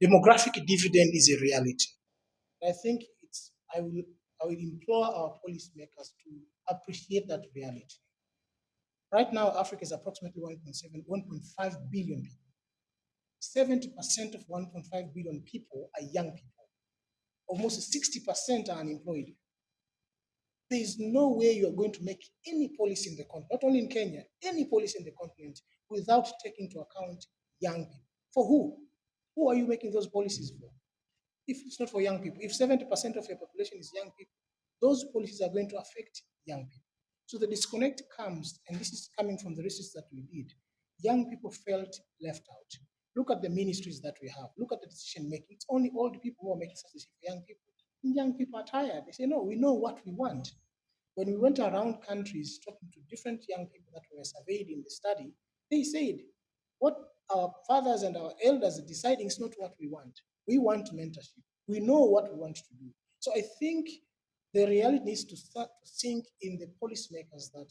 Demographic dividend is a reality. I think I will implore our policymakers to appreciate that reality. Right now, Africa is approximately 1.5 billion people. 70% of 1.5 billion people are young people. Almost 60% are unemployed. There is no way you are going to make any policy in the continent, not only in Kenya, any policy in the continent, without taking into account young people. For who? Who are you making those policies for? If it's not for young people, if 70% of your population is young people, those policies are going to affect young people. So the disconnect comes, and this is coming from the research that we did. Young people felt left out. Look at the ministries that we have. Look at the decision making. It's only old people who are making such decisions for young people. And young people are tired. They say, no, we know what we want. When we went around countries talking to different young people that were surveyed in the study, they said, what our fathers and our elders are deciding is not what we want. We want mentorship. We know what we want to do. So I think the reality needs to start to sink in the policymakers that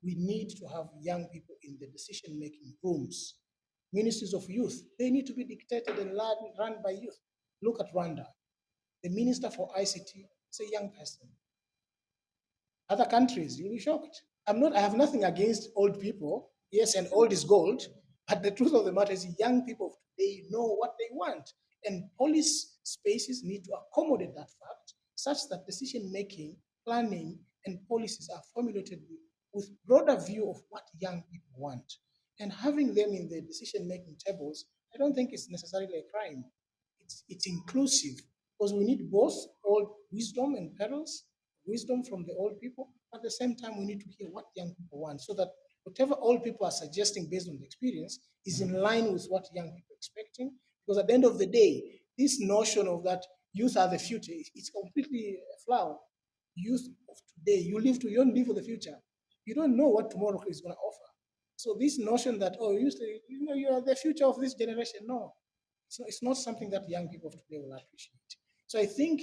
we need to have young people in the decision-making rooms. Ministries of youth, they need to be dictated and run by youth. Look at Rwanda. The minister for ICT is a young person. Other countries, you'll be shocked. I have nothing against old people. Yes, and old is gold. But the truth of the matter is young people, they know what they want. And police spaces need to accommodate that fact such that decision-making, planning, and policies are formulated with broader view of what young people want. And having them in the decision-making tables, I don't think it's necessarily a crime. It's inclusive because we need both old wisdom and perils, wisdom from the old people. At the same time, we need to hear what young people want so that whatever old people are suggesting based on the experience is in line with what young people are expecting. Because at the end of the day, this notion of that youth are the future, it's completely a flaw. Youth of today, you don't live for the future. You don't know what tomorrow is going to offer. So this notion that, oh, you are the future of this generation, no. It's not something that young people of today will appreciate. So I think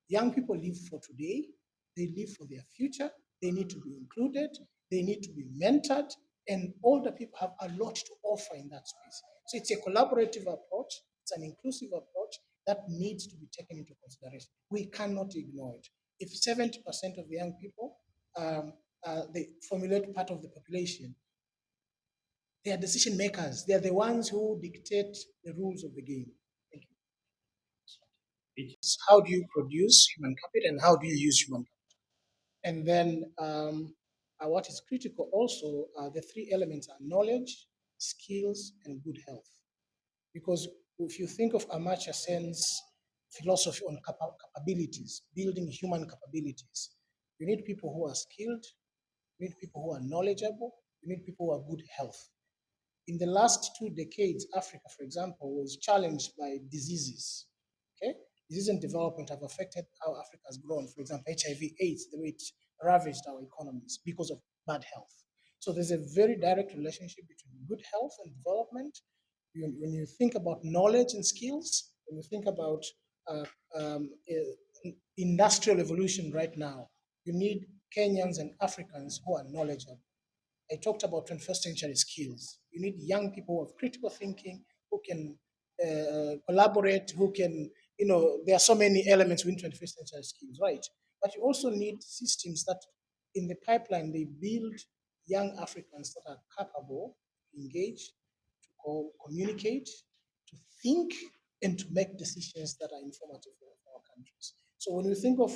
young people live for today, they live for their future, they need to be included, they need to be mentored, and older people have a lot to offer in that space. So it's a collaborative approach, it's an inclusive approach that needs to be taken into consideration. We cannot ignore it. If 70% of the young people they formulate part of the population, they are decision makers. They are the ones who dictate the rules of the game. Thank you. It's how do you produce human capital and how do you use human capital? And then what is critical also, the three elements are knowledge, skills, and good health. Because if you think of Amartya Sen's philosophy on capabilities, building human capabilities, you need people who are skilled, you need people who are knowledgeable, you need people who are good health. In the last 2 decades, Africa, for example, was challenged by diseases. Okay, disease and development have affected how Africa has grown. For example, HIV/AIDS, the way it ravaged our economies because of bad health. So there's a very direct relationship between good health and development. When you think about knowledge and skills, when you think about industrial evolution right now, you need Kenyans and Africans who are knowledgeable. I talked about 21st century skills. You need young people who have critical thinking, who can collaborate, who can, there are so many elements within 21st century skills, right? But you also need systems that in the pipeline, they build young Africans that are capable to engage, to communicate, to think, and to make decisions that are informative for our countries. So when we think of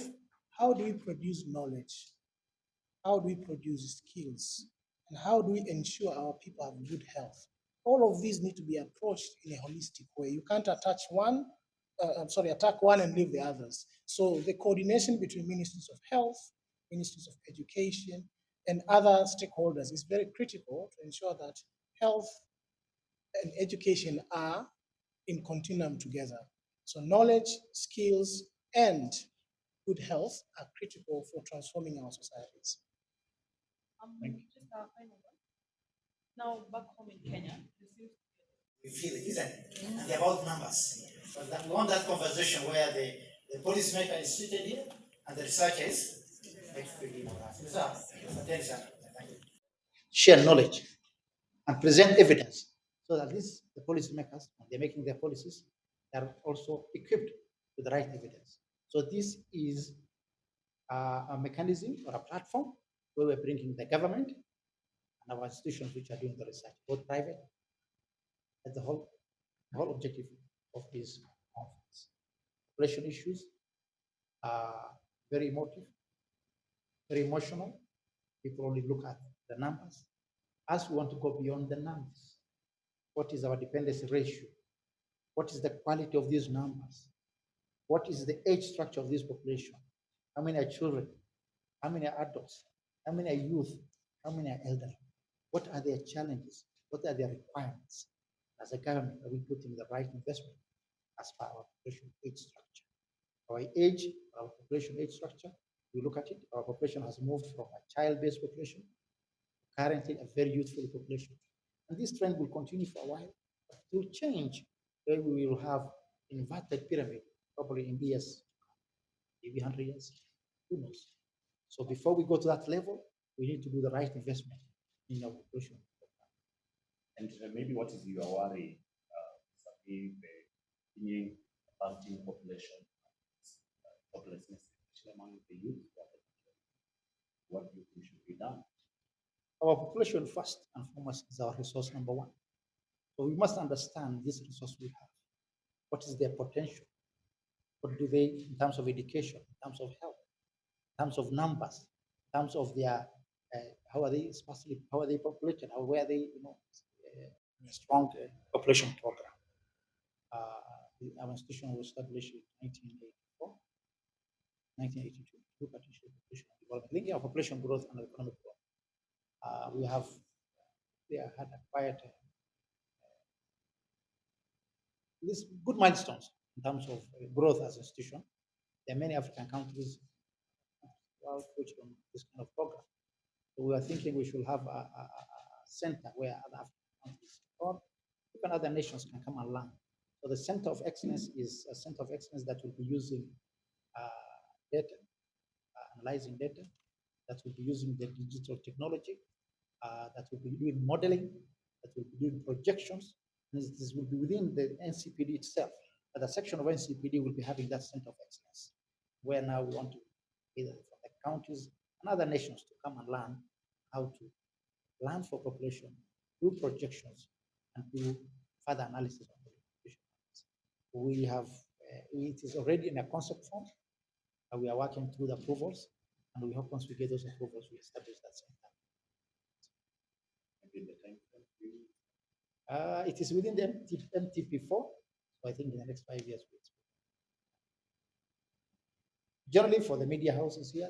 how do we produce knowledge, how do we produce skills, and how do we ensure our people have good health? All of these need to be approached in a holistic way. You can't attack one and leave the others. So the coordination between ministries of health, ministries of education, and other stakeholders is very critical to ensure that health and education are in continuum together. So knowledge, skills, and good health are critical for transforming our societies. Thank you. Just a final one. Now, back home in Kenya, we feel it, isn't it? And they're about numbers. But we want that conversation where the policymaker is seated here and the researcher is next to him or us. Attention. Share knowledge and present evidence so that the policymakers, when they're making their policies, they are also equipped with the right evidence. So this is a mechanism or a platform where we're bringing the government and our institutions which are doing the research, both private and the whole objective of this conference. Population issues are very emotive, very emotional. People only look at the numbers. As we want to go beyond the numbers, what is our dependency ratio? What is the quality of these numbers? What is the age structure of this population? How many are children? How many are adults? How many are youth? How many are elderly? What are their challenges? What are their requirements? As a government, are we putting the right investment as per our population age structure? Our age, our population age structure, we look at it, our population has moved from a child-based population to currently a very youthful population. And this trend will continue for a while, but it will change where we will have inverted pyramid, probably in years, maybe 100 years, who knows? So before we go to that level, we need to do the right investment in our population. And maybe what is your worry vis-a-vis the Indian accounting population, hopelessness, especially among the youth? What do you think should be done? Our population, first and foremost, is our resource number one. So we must understand this resource we have. What is their potential? What do they, in terms of education, in terms of health, in terms of numbers, in terms of their, how are they sparsely, how are they populated, how were they, in a strong population program. Our institution was established in 1984, 1982, to look at population development, linking our population growth and economic growth. We have had acquired these good milestones in terms of growth as an institution. There are many African countries which on this kind of program. So we are thinking we should have a center where other African countries or even other nations can come and learn. So the Center of Excellence is a center of excellence that will be using data, analyzing data, that will be using the digital technology, that will be doing modeling, that will be doing projections. And this will be within the NCPD itself. But a section of NCPD will be having that center of excellence, where now we want to either from the counties and other nations to come and learn how to plan for population, do projections, and do further analysis of the population. We have, it is already in a concept form, and we are working through the approvals, and we hope once we get those approvals, we establish that center. Maybe in the time frame, it is within the MTP4, so I think in the next 5 years, we expect. Generally, for the media houses here,